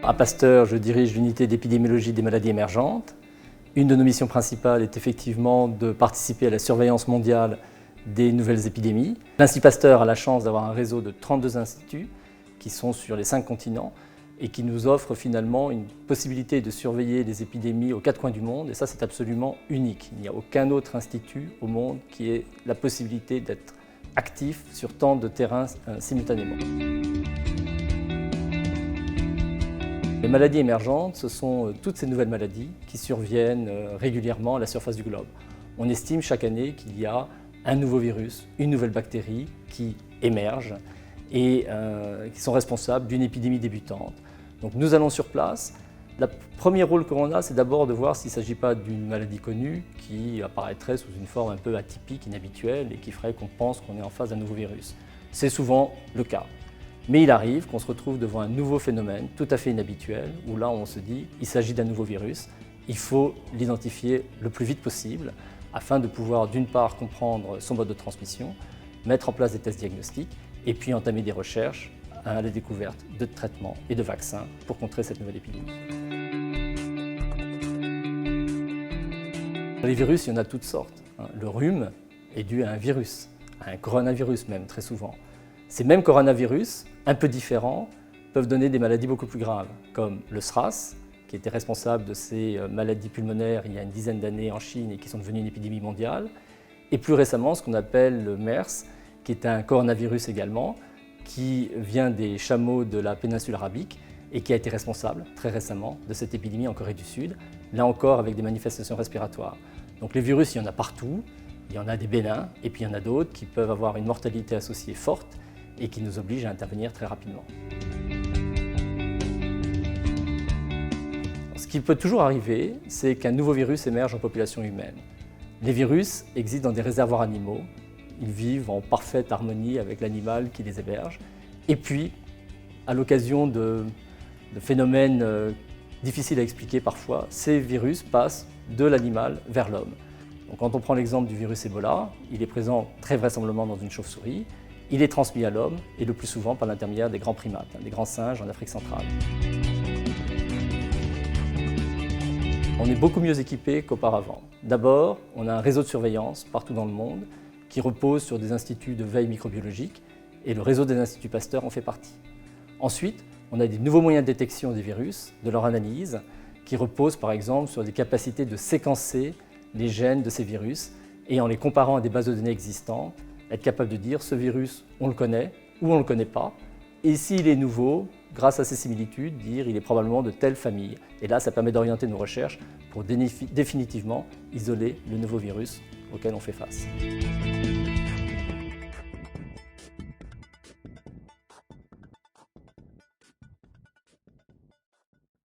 À Pasteur, je dirige l'unité d'épidémiologie des maladies émergentes. Une de nos missions principales est effectivement de participer à la surveillance mondiale des nouvelles épidémies. L'Institut Pasteur a la chance d'avoir un réseau de 32 instituts qui sont sur les 5 continents et qui nous offrent finalement une possibilité de surveiller les épidémies aux 4 coins du monde. Et ça, c'est absolument unique. Il n'y a aucun autre institut au monde qui ait la possibilité d'être actif sur tant de terrains simultanément. Les maladies émergentes, ce sont toutes ces nouvelles maladies qui surviennent régulièrement à la surface du globe. On estime chaque année qu'il y a un nouveau virus, une nouvelle bactérie qui émerge et qui sont responsables d'une épidémie débutante. Donc nous allons sur place. Le premier rôle que l'on a, c'est d'abord de voir s'il ne s'agit pas d'une maladie connue qui apparaîtrait sous une forme un peu atypique, inhabituelle et qui ferait qu'on pense qu'on est en face d'un nouveau virus. C'est souvent le cas. Mais il arrive qu'on se retrouve devant un nouveau phénomène tout à fait inhabituel, où là on se dit il s'agit d'un nouveau virus, il faut l'identifier le plus vite possible afin de pouvoir d'une part comprendre son mode de transmission, mettre en place des tests diagnostiques et puis entamer des recherches à la découverte de traitements et de vaccins pour contrer cette nouvelle épidémie. Les virus, il y en a toutes sortes. Le rhume est dû à un virus, à un coronavirus même très souvent. Ces mêmes coronavirus, un peu différents, peuvent donner des maladies beaucoup plus graves, comme le SRAS, qui était responsable de ces maladies pulmonaires il y a une dizaine d'années en Chine et qui sont devenues une épidémie mondiale, et plus récemment ce qu'on appelle le MERS, qui est un coronavirus également, qui vient des chameaux de la péninsule arabique et qui a été responsable très récemment de cette épidémie en Corée du Sud, là encore avec des manifestations respiratoires. Donc les virus, il y en a partout, il y en a des bénins et puis il y en a d'autres qui peuvent avoir une mortalité associée forte et qui nous obligent à intervenir très rapidement. Ce qui peut toujours arriver, c'est qu'un nouveau virus émerge en population humaine. Les virus existent dans des réservoirs animaux, ils vivent en parfaite harmonie avec l'animal qui les héberge. Et puis, à l'occasion de phénomènes difficiles à expliquer parfois, ces virus passent de l'animal vers l'homme. Donc, quand on prend l'exemple du virus Ebola, il est présent très vraisemblablement dans une chauve-souris, il est transmis à l'homme et le plus souvent par l'intermédiaire des grands primates, des grands singes en Afrique centrale. On est beaucoup mieux équipé qu'auparavant. D'abord, on a un réseau de surveillance partout dans le monde qui repose sur des instituts de veille microbiologique et le réseau des instituts Pasteur en fait partie. Ensuite, on a des nouveaux moyens de détection des virus, de leur analyse, qui reposent par exemple sur des capacités de séquencer les gènes de ces virus et en les comparant à des bases de données existantes, être capable de dire ce virus, on le connaît ou on ne le connaît pas. Et s'il est nouveau, grâce à ces similitudes, dire il est probablement de telle famille. Et là, ça permet d'orienter nos recherches pour définitivement isoler le nouveau virus auquel on fait face.